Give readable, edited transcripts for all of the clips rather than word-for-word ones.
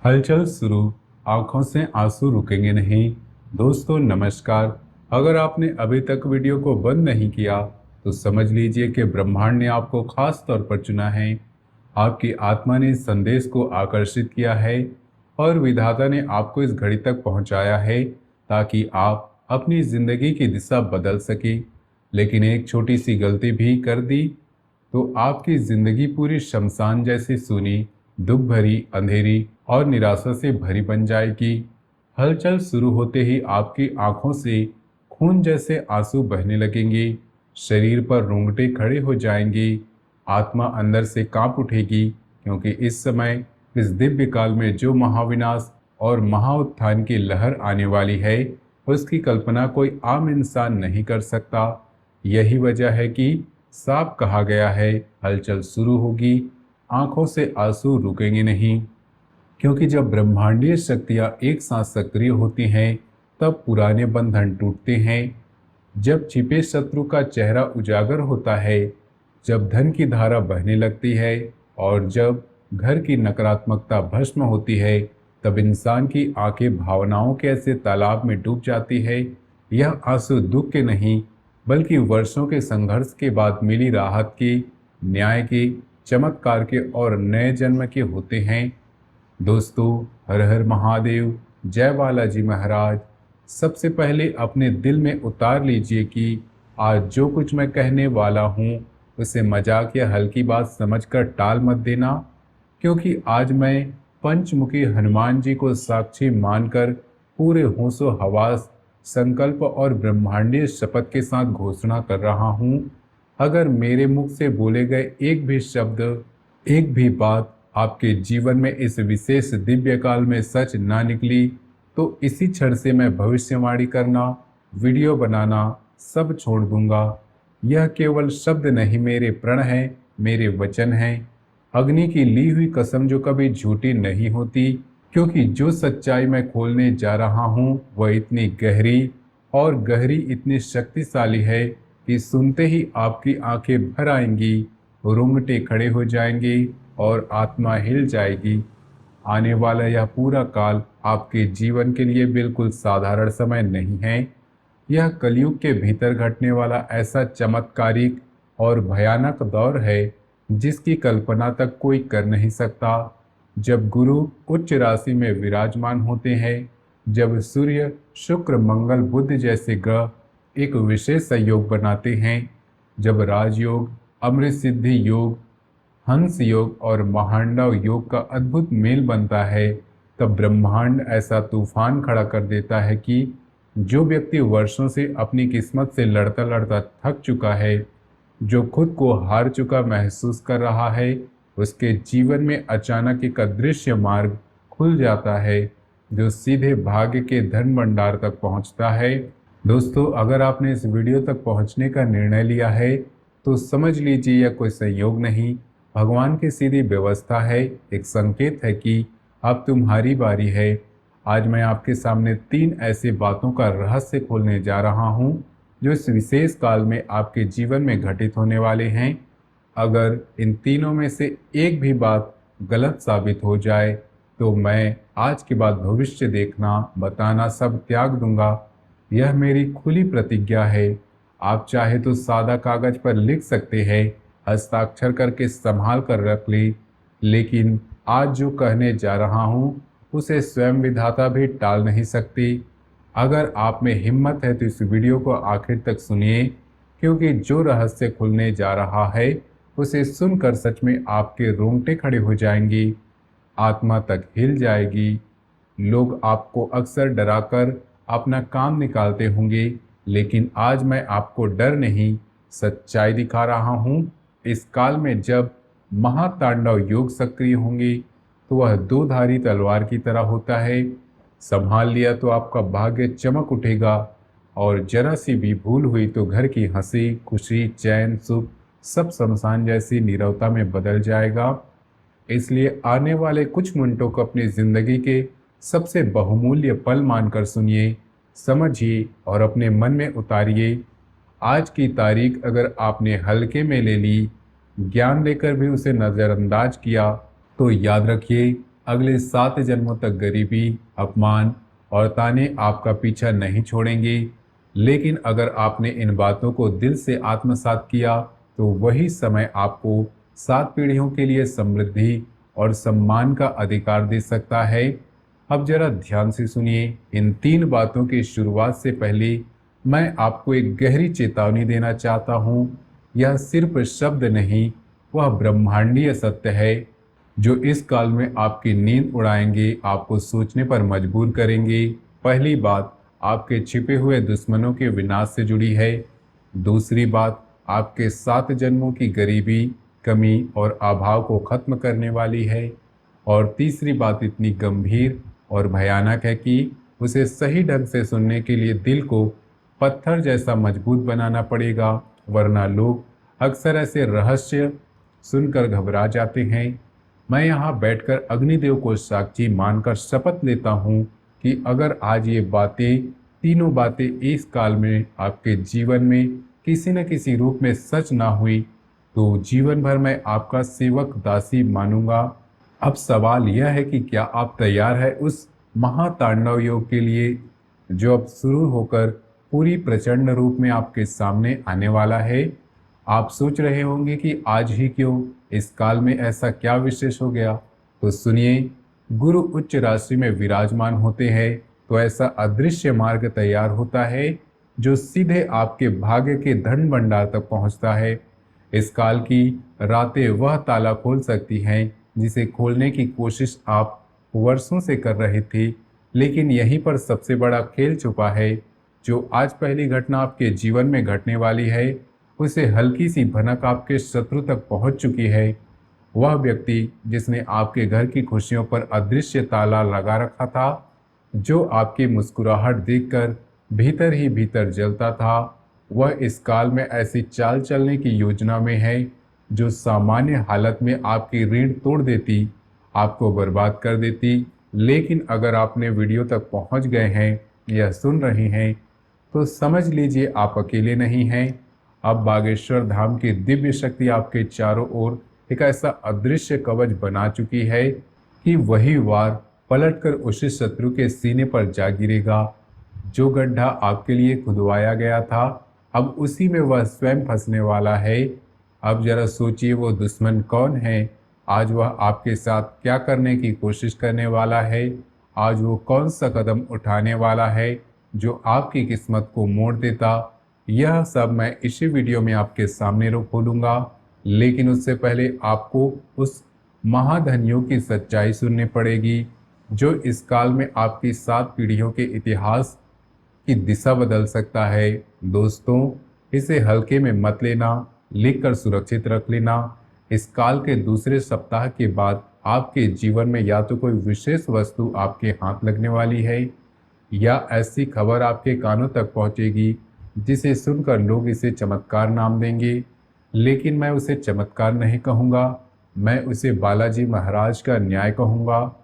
हलचल शुरू, आंखों से आंसू रुकेंगे नहीं। दोस्तों नमस्कार। अगर आपने अभी तक वीडियो को बंद नहीं किया तो समझ लीजिए कि ब्रह्मांड ने आपको खास तौर पर चुना है। आपकी आत्मा ने इस संदेश को आकर्षित किया है और विधाता ने आपको इस घड़ी तक पहुंचाया है ताकि आप अपनी जिंदगी की दिशा बदल सके। लेकिन एक छोटी सी गलती भी कर दी तो आपकी जिंदगी पूरी शमशान जैसी सूनी, दुख भरी, अंधेरी और निराशा से भरी बन जाएगी। हलचल शुरू होते ही आपकी आंखों से खून जैसे आंसू बहने लगेंगे, शरीर पर रोंगटे खड़े हो जाएंगे, आत्मा अंदर से कांप उठेगी, क्योंकि इस समय इस दिव्य काल में जो महाविनाश और महाउत्थान की लहर आने वाली है उसकी कल्पना कोई आम इंसान नहीं कर सकता। यही वजह है कि साफ कहा गया है, हलचल शुरू होगी, आंखों से आंसू रुकेंगे नहीं। क्योंकि जब ब्रह्मांडीय शक्तियां एक साथ सक्रिय होती हैं तब पुराने बंधन टूटते हैं, जब छिपे शत्रु का चेहरा उजागर होता है, जब धन की धारा बहने लगती है और जब घर की नकारात्मकता भस्म होती है, तब इंसान की आंखें भावनाओं के ऐसे तालाब में डूब जाती है। यह आंसू दुख के नहीं बल्कि वर्षों के संघर्ष के बाद मिली राहत के, न्याय के, चमत्कार के और नए जन्म के होते हैं। दोस्तों, हर हर महादेव, जय बालाजी महाराज। सबसे पहले अपने दिल में उतार लीजिए कि आज जो कुछ मैं कहने वाला हूँ उसे मजाक या हल्की बात समझकर टाल मत देना, क्योंकि आज मैं पंचमुखी हनुमान जी को साक्षी मानकर पूरे होशो हवास, संकल्प और ब्रह्मांडीय शपथ के साथ घोषणा कर रहा हूँ। अगर मेरे मुख से बोले गए एक भी शब्द, एक भी बात आपके जीवन में इस विशेष दिव्य काल में सच ना निकली तो इसी क्षण से मैं भविष्यवाणी करना, वीडियो बनाना सब छोड़ दूंगा। यह केवल शब्द नहीं, मेरे प्रण है, मेरे वचन हैं, अग्नि की ली हुई कसम जो कभी झूठी नहीं होती। क्योंकि जो सच्चाई मैं खोलने जा रहा हूँ वह इतनी गहरी और गहरी इतनी शक्तिशाली है कि सुनते ही आपकी आंखें भर आएंगी, रोंगटे खड़े हो जाएंगे और आत्मा हिल जाएगी। आने वाला यह पूरा काल आपके जीवन के लिए बिल्कुल साधारण समय नहीं है। यह कलयुग के भीतर घटने वाला ऐसा चमत्कारिक और भयानक दौर है जिसकी कल्पना तक कोई कर नहीं सकता। जब गुरु उच्च राशि में विराजमान होते हैं, जब सूर्य, शुक्र, मंगल, बुध जैसे ग्रह एक विशेष संयोग बनाते हैं, जब राजयोग, अमृत सिद्धि योग, हंस योग और महांडव योग का अद्भुत मेल बनता है, तब ब्रह्मांड ऐसा तूफान खड़ा कर देता है कि जो व्यक्ति वर्षों से अपनी किस्मत से लड़ता लड़ता थक चुका है, जो खुद को हार चुका महसूस कर रहा है, उसके जीवन में अचानक एक अदृश्य मार्ग खुल जाता है जो सीधे भाग्य के धन भंडार तक पहुंचता है। दोस्तों, अगर आपने इस वीडियो तक पहुंचने का निर्णय लिया है तो समझ लीजिए यह कोई संयोग नहीं, भगवान की सीधी व्यवस्था है। एक संकेत है कि अब तुम्हारी बारी है। आज मैं आपके सामने 3 ऐसी बातों का रहस्य खोलने जा रहा हूं जो इस विशेष काल में आपके जीवन में घटित होने वाले हैं। अगर इन तीनों में से एक भी बात गलत साबित हो जाए तो मैं आज के बाद भविष्य देखना, बताना सब त्याग दूंगा। यह मेरी खुली प्रतिज्ञा है। आप चाहे तो सादा कागज पर लिख सकते हैं, हस्ताक्षर करके संभाल कर रख ली, लेकिन आज जो कहने जा रहा हूँ उसे स्वयं विधाता भी टाल नहीं सकती। अगर आप में हिम्मत है तो इस वीडियो को आखिर तक सुनिए, क्योंकि जो रहस्य खुलने जा रहा है उसे सुनकर सच में आपके रोंगटे खड़े हो जाएंगी, आत्मा तक हिल जाएगी। लोग आपको अक्सर डराकर अपना काम निकालते होंगे, लेकिन आज मैं आपको डर नहीं, सच्चाई दिखा रहा हूँ। इस काल में जब महातांडव योग सक्रिय होंगे तो वह दो-धारी तलवार की तरह होता है। संभाल लिया तो आपका भाग्य चमक उठेगा और जरा सी भी भूल हुई तो घर की हंसी, खुशी, चैन, सुख सब शमशान जैसी नीरवता में बदल जाएगा। इसलिए आने वाले कुछ मिनटों को अपनी जिंदगी के सबसे बहुमूल्य पल मानकर सुनिए, समझिए और अपने मन में उतारिए। आज की तारीख अगर आपने हल्के में ले ली, ज्ञान लेकर भी उसे नज़रअंदाज किया, तो याद रखिए अगले 7 जन्मों तक गरीबी, अपमान और ताने आपका पीछा नहीं छोड़ेंगे। लेकिन अगर आपने इन बातों को दिल से आत्मसात किया, तो वही समय आपको 7 पीढ़ियों के लिए समृद्धि और सम्मान का अधिकार दे सकता है। अब जरा ध्यान से सुनिए, इन 3 बातों की शुरुआत से पहले मैं आपको एक गहरी चेतावनी देना चाहता हूँ। यह सिर्फ शब्द नहीं, वह ब्रह्मांडीय सत्य है जो इस काल में आपकी नींद उड़ाएंगे, आपको सोचने पर मजबूर करेंगे। पहली बात आपके छिपे हुए दुश्मनों के विनाश से जुड़ी है। दूसरी बात आपके 7 जन्मों की गरीबी, कमी और अभाव को खत्म करने वाली है। और तीसरी बात इतनी गंभीर और भयानक है कि उसे सही ढंग से सुनने के लिए दिल को पत्थर जैसा मजबूत बनाना पड़ेगा, वरना लोग अक्सर ऐसे रहस्य सुनकर घबरा जाते हैं। मैं यहाँ बैठकर अग्निदेव को साक्षी मानकर शपथ लेता हूँ कि अगर आज ये बातें, तीनों बातें इस काल में आपके जीवन में किसी न किसी रूप में सच ना हुई, तो जीवन भर मैं आपका सेवक दासी मानूंगा। अब सवाल यह है कि क्या आप तैयार है उस महातांडव योग के लिए जो अब शुरू होकर पूरी प्रचंड रूप में आपके सामने आने वाला है। आप सोच रहे होंगे कि आज ही क्यों, इस काल में ऐसा क्या विशेष हो गया। तो सुनिए, गुरु उच्च राशि में विराजमान होते हैं तो ऐसा अदृश्य मार्ग तैयार होता है जो सीधे आपके भाग्य के धन भंडार तक पहुंचता है। इस काल की रातें वह ताला खोल सकती हैं जिसे खोलने की कोशिश आप वर्षों से कर रहे थे, लेकिन यहीं पर सबसे बड़ा खेल छुपा है। जो आज पहली घटना आपके जीवन में घटने वाली है, उसे हल्की सी भनक आपके शत्रु तक पहुंच चुकी है। वह व्यक्ति जिसने आपके घर की खुशियों पर अदृश्य ताला लगा रखा था, जो आपकी मुस्कुराहट देखकर भीतर ही भीतर जलता था, वह इस काल में ऐसी चाल चलने की योजना में है जो सामान्य हालत में आपकी रीढ़ तोड़ देती, आपको बर्बाद कर देती। लेकिन अगर आपने वीडियो तक पहुंच गए हैं या सुन रहे हैं, तो समझ लीजिए आप अकेले नहीं हैं। अब बागेश्वर धाम की दिव्य शक्ति आपके चारों ओर एक ऐसा अदृश्य कवच बना चुकी है कि वही वार पलटकर उसी शत्रु के सीने पर जा गिरेगा। जो गड्ढा आपके लिए खुदवाया गया था, अब उसी में वह स्वयं फंसने वाला है। अब जरा सोचिए, वो दुश्मन कौन है, आज वह आपके साथ क्या करने की कोशिश करने वाला है, आज वो कौन सा कदम उठाने वाला है जो आपकी किस्मत को मोड़ देता। यह सब मैं इसी वीडियो में आपके सामने खोलूंगा। लेकिन उससे पहले आपको उस महाधनियों की सच्चाई सुननी पड़ेगी जो इस काल में आपकी 7 पीढ़ियों के इतिहास की दिशा बदल सकता है। दोस्तों, इसे हल्के में मत लेना, लिखकर सुरक्षित रख लेना। इस काल के दूसरे सप्ताह के बाद आपके जीवन में या तो कोई विशेष वस्तु आपके हाथ लगने वाली है, या ऐसी खबर आपके कानों तक पहुंचेगी जिसे सुनकर लोग इसे चमत्कार नाम देंगे। लेकिन मैं उसे चमत्कार नहीं कहूँगा, मैं उसे बालाजी महाराज का न्याय कहूँगा।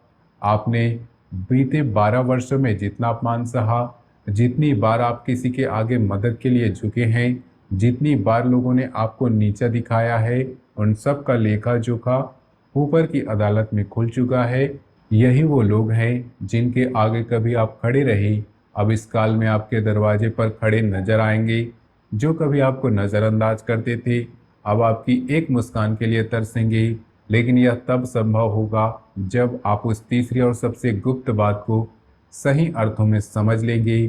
आपने बीते 12 वर्षों में जितना अपमान सहा, जितनी बार आप किसी के आगे मदद के लिए झुके हैं, जितनी बार लोगों ने आपको नीचा दिखाया है, उन सब का लेखा जोखा ऊपर की अदालत में खुल चुका है। यही वो लोग हैं जिनके आगे कभी आप खड़े रहे, अब इस काल में आपके दरवाजे पर खड़े नजर आएंगे। जो कभी आपको नज़रअंदाज करते थे, अब आपकी एक मुस्कान के लिए तरसेंगे। लेकिन यह तब संभव होगा जब आप उस तीसरी और सबसे गुप्त बात को सही अर्थों में समझ लेंगे।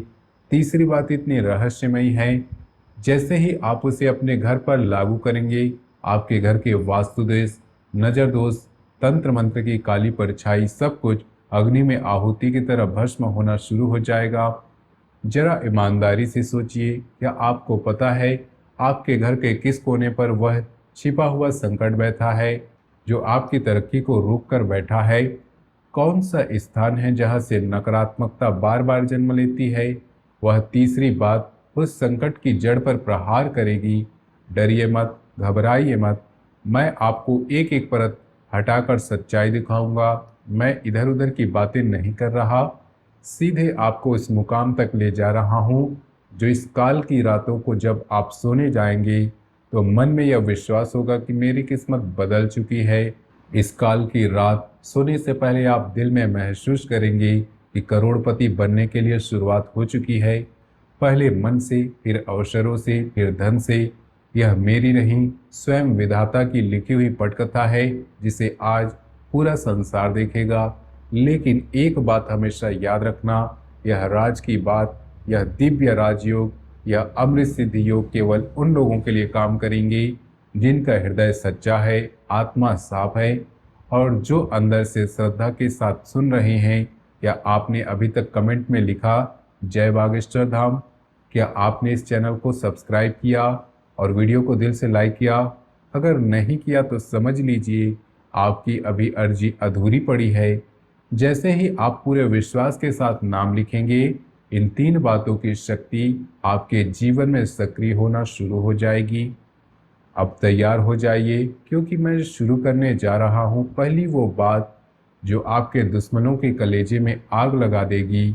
तीसरी बात इतनी रहस्यमयी है, जैसे ही आप उसे अपने घर पर लागू करेंगे, आपके घर के वास्तुदोष, नजर दोष, तंत्र मंत्र की काली परछाई, सब कुछ अग्नि में आहुति की तरह भस्म होना शुरू हो जाएगा। जरा ईमानदारी से सोचिए, क्या आपको पता है आपके घर के किस कोने पर वह छिपा हुआ संकट बैठा है जो आपकी तरक्की को रोक कर बैठा है? कौन सा स्थान है जहां से नकारात्मकता बार बार जन्म लेती है? वह तीसरी बात उस संकट की जड़ पर प्रहार करेगी। डरिए मत, घबराइए मत, मैं आपको एक एक परत हटाकर सच्चाई दिखाऊंगा। मैं इधर उधर की बातें नहीं कर रहा, सीधे आपको इस मुकाम तक ले जा रहा हूँ जो इस काल की रातों को जब आप सोने जाएंगे तो मन में यह विश्वास होगा कि मेरी किस्मत बदल चुकी है। इस काल की रात सोने से पहले आप दिल में महसूस करेंगे कि करोड़पति बनने के लिए शुरुआत हो चुकी है। पहले मन से, फिर अवसरों से, फिर धन से। यह मेरी नहीं, स्वयं विधाता की लिखी हुई पटकथा है, जिसे आज पूरा संसार देखेगा। लेकिन एक बात हमेशा याद रखना, यह राज की बात, यह दिव्य राजयोग, यह अमृत सिद्धि योग केवल उन लोगों के लिए काम करेंगे जिनका हृदय सच्चा है, आत्मा साफ है, और जो अंदर से श्रद्धा के साथ सुन रहे हैं। क्या आपने अभी तक कमेंट में लिखा जय बागेश्वर धाम? क्या आपने इस चैनल को सब्सक्राइब किया और वीडियो को दिल से लाइक किया? अगर नहीं किया तो समझ लीजिए आपकी अभी अर्जी अधूरी पड़ी है। जैसे ही आप पूरे विश्वास के साथ नाम लिखेंगे, इन 3 बातों की शक्ति आपके जीवन में सक्रिय होना शुरू हो जाएगी। अब तैयार हो जाइए, क्योंकि मैं शुरू करने जा रहा हूँ पहली वो बात जो आपके दुश्मनों के कलेजे में आग लगा देगी।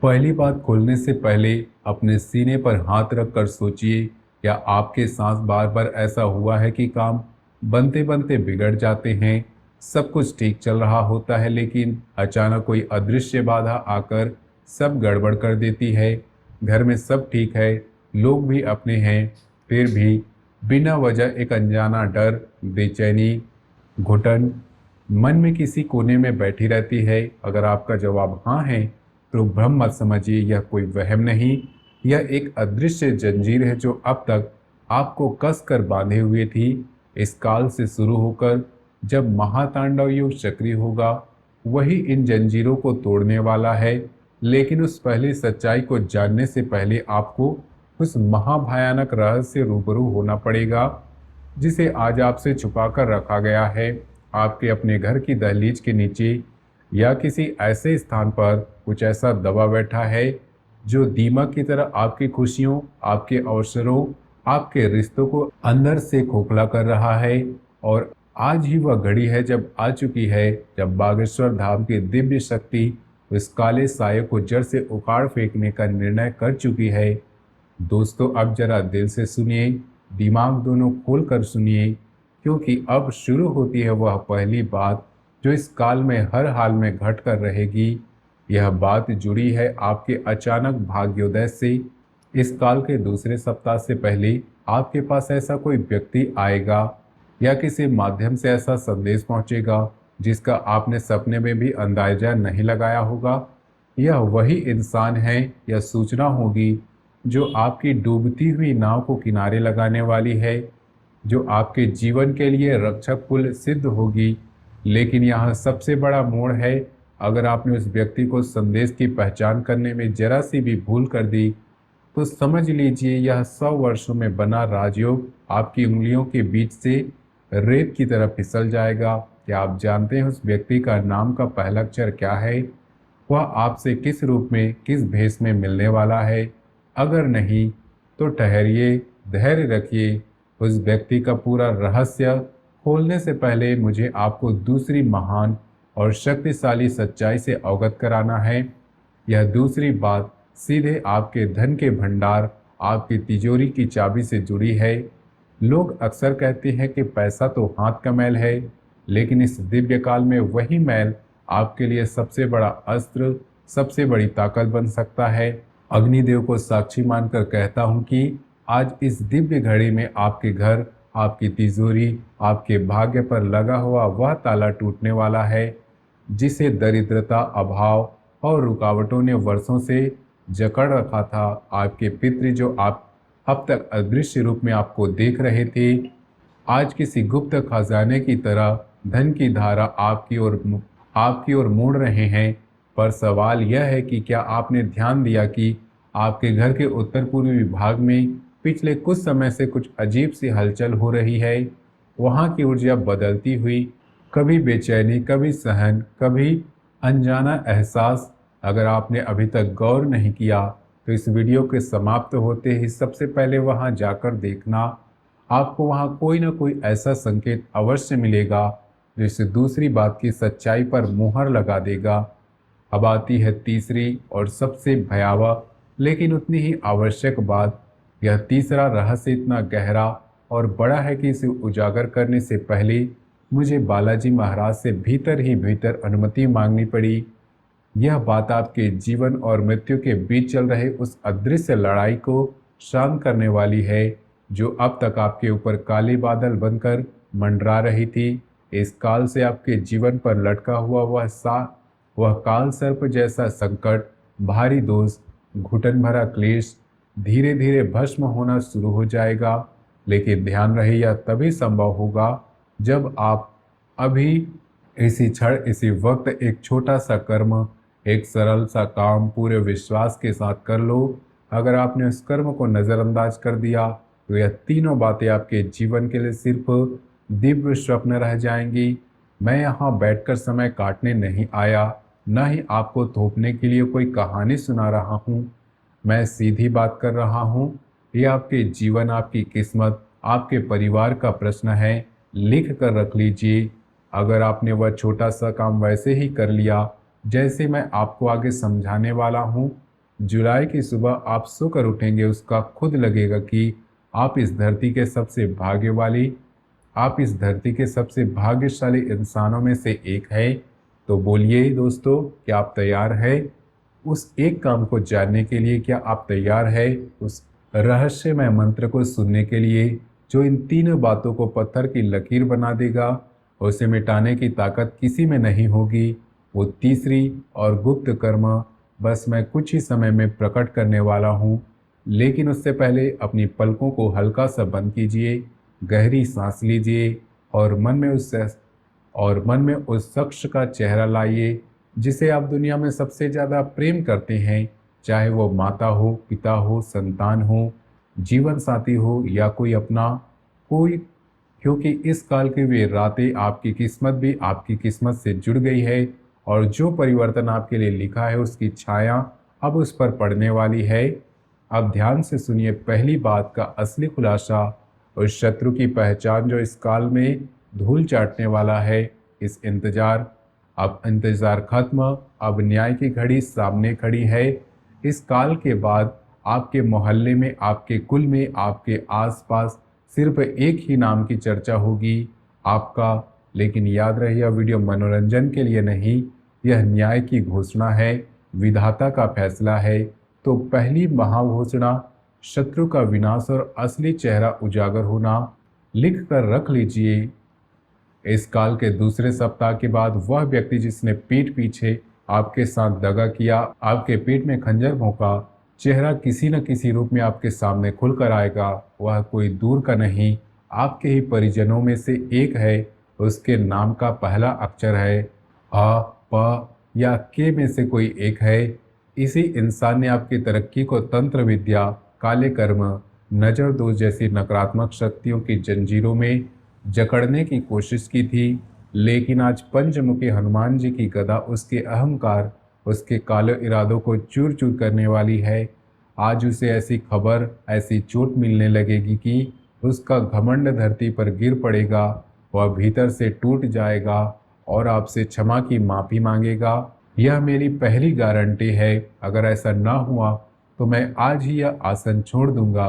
पहली बात खोलने से पहले अपने सीने पर हाथ रखकर सोचिए, क्या आपके साथ बार बार ऐसा हुआ है कि काम बनते बनते बिगड़ जाते हैं? सब कुछ ठीक चल रहा होता है, लेकिन अचानक कोई अदृश्य बाधा आकर सब गड़बड़ कर देती है। घर में सब ठीक है, लोग भी अपने हैं, फिर भी बिना वजह एक अनजाना डर, बेचैनी, घुटन मन में किसी कोने में बैठी रहती है। अगर आपका जवाब हाँ है, तो भ्रम मत समझिए, यह कोई वहम नहीं, यह एक अदृश्य जंजीर है जो अब तक आपको कस कर बांधे हुए थी। इस काल से शुरू होकर जब महातांडव योग सक्रिय होगा, वही इन जंजीरों को तोड़ने वाला है। लेकिन उस पहली सच्चाई को जानने से पहले आपको उस महाभयानक रहस्य से रूबरू होना पड़ेगा, जिसे आज आपसे छुपाकर रखा गया है। आपके अपने घर की दहलीज के नीचे या किसी ऐसे स्थान पर कुछ ऐसा दबा बैठा है जो दीमक की तरह आपकी खुशियों, आपके अवसरों, आपके रिश्तों को अंदर से खोखला कर रहा है। और आज ही वह घड़ी है जब आ चुकी है, जब बागेश्वर धाम की दिव्य शक्ति उस काले साये को जड़ से उखाड़ फेंकने का निर्णय कर चुकी है। दोस्तों, अब जरा दिल से सुनिए, दिमाग दोनों खोल कर सुनिए, क्योंकि अब शुरू होती है वह पहली बात जो इस काल में हर हाल में घट कर रहेगी। यह बात जुड़ी है आपके अचानक भाग्योदय से। इस काल के दूसरे सप्ताह से पहले आपके पास ऐसा कोई व्यक्ति आएगा या किसी माध्यम से ऐसा संदेश पहुंचेगा जिसका आपने सपने में भी अंदाजा नहीं लगाया होगा। यह वही इंसान है या सूचना होगी जो आपकी डूबती हुई नाव को किनारे लगाने वाली है, जो आपके जीवन के लिए रक्षक पुल सिद्ध होगी। लेकिन यहाँ सबसे बड़ा मोड़ है, अगर आपने उस व्यक्ति को संदेश की पहचान करने में जरा सी भी भूल कर दी, तो समझ लीजिए यह 100 वर्षों में बना राजयोग आपकी उंगलियों के बीच से रेत की तरह फिसल जाएगा। क्या आप जानते हैं उस व्यक्ति का नाम का पहला अक्षर क्या है? वह आपसे किस रूप में, किस भेष में मिलने वाला है? अगर नहीं तो ठहरिए, धैर्य रखिए। उस व्यक्ति का पूरा रहस्य खोलने से पहले मुझे आपको दूसरी महान और शक्तिशाली सच्चाई से अवगत कराना है। यह दूसरी बात सीधे आपके धन के भंडार, आपकी तिजोरी की चाबी से जुड़ी है। लोग अक्सर कहते हैं कि पैसा तो हाथ का मैल है, लेकिन इस दिव्य काल में वही मैल आपके लिए सबसे बड़ा अस्त्र, सबसे बड़ी ताकत बन सकता है। अग्निदेव को साक्षी मानकर कहता हूं कि आज इस दिव्य घड़ी में आपके घर, आपकी तिजोरी, आपके भाग्य पर लगा हुआ वह ताला टूटने वाला है जिसे दरिद्रता, अभाव और रुकावटों ने वर्षों से जकड़ रखा था। आपके पितृ जो आप अब तक अदृश्य रूप में आपको देख रहे थे, आज किसी गुप्त खजाने की तरह धन की धारा आपकी ओर मोड़ रहे हैं। पर सवाल यह है कि क्या आपने ध्यान दिया कि आपके घर के उत्तर पूर्वी भाग में पिछले कुछ समय से कुछ अजीब सी हलचल हो रही है? वहाँ की ऊर्जा बदलती हुई, कभी बेचैनी, कभी सहन, कभी अनजाना एहसास। अगर आपने अभी तक गौर नहीं किया तो इस वीडियो के समाप्त होते ही सबसे पहले वहाँ जाकर देखना। आपको वहाँ कोई ना कोई ऐसा संकेत अवश्य मिलेगा जो इस दूसरी बात की सच्चाई पर मुहर लगा देगा। अब आती है तीसरी और सबसे भयावह लेकिन उतनी ही आवश्यक बात। यह तीसरा रहस्य इतना गहरा और बड़ा है कि इसे उजागर करने से पहले मुझे बालाजी महाराज से भीतर ही भीतर अनुमति मांगनी पड़ी। यह बात आपके जीवन और मृत्यु के बीच चल रहे उस अदृश्य लड़ाई को शांत करने वाली है, जो अब तक आपके ऊपर काले बादल बनकर मंडरा रही थी। इस काल से आपके जीवन पर लटका हुआ वह काल सर्प जैसा संकट, भारी दोष, घुटन भरा क्लेश धीरे धीरे भस्म होना शुरू हो जाएगा। लेकिन ध्यान रहे, यह तभी संभव होगा जब आप अभी इसी क्षण इसी वक्त एक छोटा सा कर्म, एक सरल सा काम पूरे विश्वास के साथ कर लो। अगर आपने उस कर्म को नज़रअंदाज कर दिया तो यह तीनों बातें आपके जीवन के लिए सिर्फ दिव्य स्वप्न रह जाएंगी। मैं यहाँ बैठकर समय काटने नहीं आया, न ही आपको थोपने के लिए कोई कहानी सुना रहा हूँ। मैं सीधी बात कर रहा हूँ। ये आपके जीवन, आपकी किस्मत, आपके परिवार का प्रश्न है। लिख कर रख लीजिए। अगर आपने वह छोटा सा काम वैसे ही कर लिया जैसे मैं आपको आगे समझाने वाला हूँ, जुलाई की सुबह आप सोकर उठेंगे, उसका खुद लगेगा कि आप इस धरती के सबसे भाग्यशाली इंसानों में से एक है। तो बोलिए दोस्तों, क्या आप तैयार है उस एक काम को जानने के लिए? क्या आप तैयार है उस रहस्यमय मंत्र को सुनने के लिए जो इन तीनों बातों को पत्थर की लकीर बना देगा? उसे मिटाने की ताकत किसी में नहीं होगी। वो तीसरी और गुप्त कर्म बस मैं कुछ ही समय में प्रकट करने वाला हूँ। लेकिन उससे पहले अपनी पलकों को हल्का सा बंद कीजिए, गहरी सांस लीजिए और मन में उस शख्स का चेहरा लाइए जिसे आप दुनिया में सबसे ज़्यादा प्रेम करते हैं, चाहे वो माता हो, पिता हो, संतान हो, जीवन साथी हो या कोई अपना कोई, क्योंकि इस काल की वे रातें आपकी किस्मत भी आपकी किस्मत से जुड़ गई है और जो परिवर्तन आपके लिए लिखा है उसकी छाया अब उस पर पड़ने वाली है। अब ध्यान से सुनिए पहली बात का असली खुलासा, उस शत्रु की पहचान जो इस काल में धूल चाटने वाला है। अब इंतजार खत्म, अब न्याय की घड़ी सामने खड़ी है। इस काल के बाद आपके मोहल्ले में, आपके कुल में, आपके आसपास सिर्फ एक ही नाम की चर्चा होगी, आपका। लेकिन याद रहे, यह वीडियो मनोरंजन के लिए नहीं, यह न्याय की घोषणा है, विधाता का फैसला है। तो पहली महाघोषणा, शत्रु का विनाश और असली चेहरा उजागर होना। लिख कर रख लीजिए। इस काल के दूसरे सप्ताह के बाद वह व्यक्ति जिसने पीठ पीछे आपके साथ दगा किया, आपके पेट में खंजर भोंका, चेहरा किसी न किसी रूप में आपके सामने खुलकर आएगा। वह कोई दूर का नहीं, आपके ही परिजनों में से एक है। उसके नाम का पहला अक्षर है अ, प या के में से कोई एक है। इसी इंसान ने आपकी तरक्की को तंत्र विद्या, काले कर्म, नजर दोष जैसी नकारात्मक शक्तियों की जंजीरों में जकड़ने की कोशिश की थी। लेकिन आज पंचमुखी हनुमान जी की गदा उसके अहंकार, उसके काले इरादों को चूर चूर करने वाली है। आज उसे ऐसी खबर, ऐसी चोट मिलने लगेगी कि उसका घमंड धरती पर गिर पड़ेगा। वह भीतर से टूट जाएगा और आपसे क्षमा की माफ़ी मांगेगा। यह मेरी पहली गारंटी है। अगर ऐसा ना हुआ तो मैं आज ही यह आसन छोड़ दूंगा।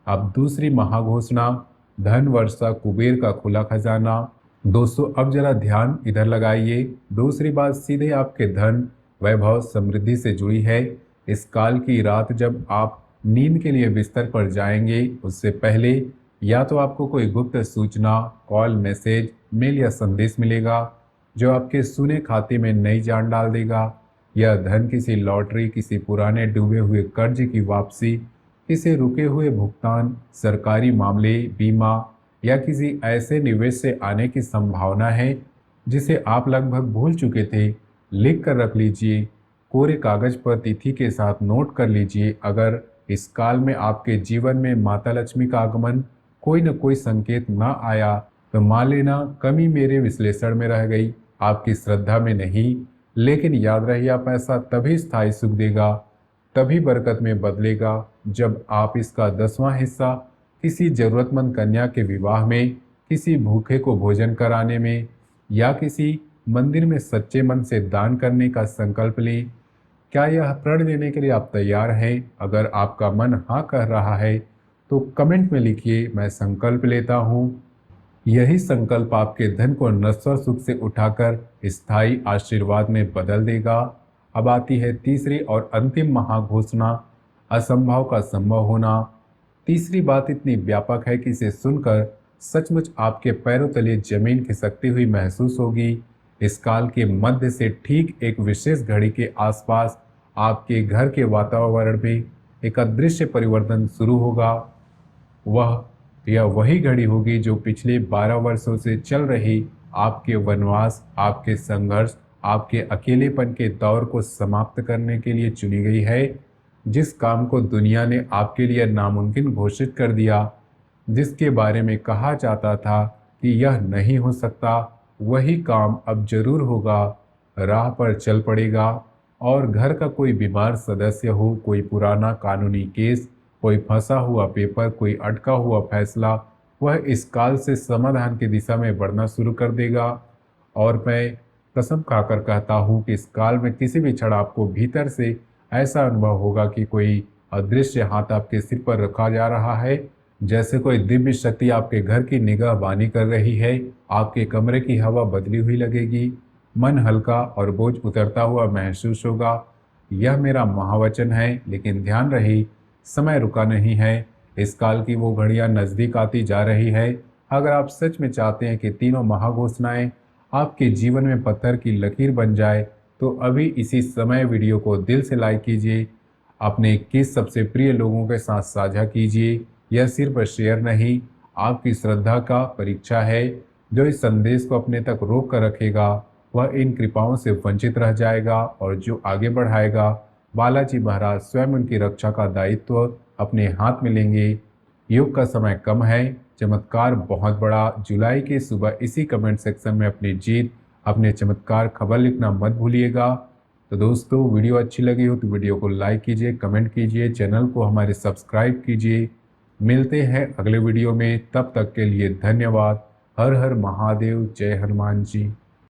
अब दूसरी महाघोषणा, धन वर्षा, कुबेर का खुला खजाना। दोस्तों, अब जरा ध्यान इधर लगाइए। दूसरी बात सीधे आपके धन, वैभव, समृद्धि से जुड़ी है। इस काल की रात जब आप नींद के लिए बिस्तर पर जाएंगे, उससे पहले या तो आपको कोई गुप्त सूचना, कॉल, मैसेज, मेल या संदेश मिलेगा जो आपके सुने खाते में नई जान डाल देगा। यह धन किसी लॉटरी, किसी पुराने डूबे हुए कर्ज की वापसी, किसी रुके हुए भुगतान, सरकारी मामले, बीमा या किसी ऐसे निवेश से आने की संभावना है जिसे आप लगभग भूल चुके थे। लिख कर रख लीजिए, कोरे कागज पर तिथि के साथ नोट कर लीजिए। अगर इस काल में आपके जीवन में माता लक्ष्मी का आगमन कोई न कोई संकेत ना आया तो मान लेना कमी मेरे विश्लेषण में रह गई, आपकी श्रद्धा में नहीं। लेकिन याद रहिए, आप ऐसा तभी स्थायी सुख देगा, तभी बरकत में बदलेगा जब आप इसका 10वां हिस्सा किसी जरूरतमंद कन्या के विवाह में, किसी भूखे को भोजन कराने में या किसी मंदिर में सच्चे मन से दान करने का संकल्प लें। क्या यह प्रण लेने के लिए आप तैयार हैं? अगर आपका मन हाँ कह रहा है तो कमेंट में लिखिए, मैं संकल्प लेता हूँ। यही संकल्प आपके धन को नश्वर सुख से उठाकर स्थायी आशीर्वाद में बदल देगा। अब आती है तीसरी और अंतिम महाघोषणा, असंभव का संभव होना। तीसरी बात इतनी व्यापक है कि इसे सुनकर सचमुच आपके पैरों तले जमीन खिसकती हुई महसूस होगी। इस काल के मध्य से ठीक एक विशेष घड़ी के आसपास आपके घर के वातावरण में एक अदृश्य परिवर्तन शुरू होगा। वह यह वही घड़ी होगी जो पिछले 12 वर्षों से चल रही आपके वनवास, आपके संघर्ष, आपके अकेलेपन के दौर को समाप्त करने के लिए चुनी गई है। जिस काम को दुनिया ने आपके लिए नामुमकिन घोषित कर दिया, जिसके बारे में कहा जाता था कि यह नहीं हो सकता, वही काम अब जरूर होगा। राह पर चल पड़ेगा और घर का कोई बीमार सदस्य हो, कोई पुराना कानूनी केस, कोई फंसा हुआ पेपर, कोई अटका हुआ फैसला, वह इस काल से समाधान की दिशा में बढ़ना शुरू कर देगा। और मैं कसम खाकर कहता हूँ कि इस काल में किसी भी क्षण आपको भीतर से ऐसा अनुभव होगा कि कोई अदृश्य हाथ आपके सिर पर रखा जा रहा है, जैसे कोई दिव्य शक्ति आपके घर की निगाहबानी कर रही है। आपके कमरे की हवा बदली हुई लगेगी, मन हल्का और बोझ उतरता हुआ महसूस होगा। यह मेरा महावचन है, लेकिन ध्यान रहे, समय रुका नहीं है। इस काल की वो घड़ियां नजदीक आती जा रही है। अगर आप सच में चाहते हैं कि तीनों महाघोषणाएं आपके जीवन में पत्थर की लकीर बन जाए, तो अभी इसी समय वीडियो को दिल से लाइक कीजिए, अपने 21 सबसे प्रिय लोगों के साथ साझा कीजिए। यह सिर्फ शेयर नहीं, आपकी श्रद्धा का परीक्षा है। जो इस संदेश को अपने तक रोक कर रखेगा, वह इन कृपाओं से वंचित रह जाएगा, और जो आगे बढ़ाएगा, बालाजी महाराज स्वयं उनकी रक्षा का दायित्व अपने हाथ में लेंगे। योग का समय कम है, चमत्कार बहुत बड़ा। जुलाई की सुबह इसी कमेंट सेक्शन में अपनी जीत, अपने चमत्कार खबर लिखना मत भूलिएगा। तो दोस्तों, वीडियो अच्छी लगी हो तो वीडियो को लाइक कीजिए, कमेंट कीजिए, चैनल को हमारे सब्सक्राइब कीजिए। मिलते हैं अगले वीडियो में, तब तक के लिए धन्यवाद। हर हर महादेव, जय हनुमान जी।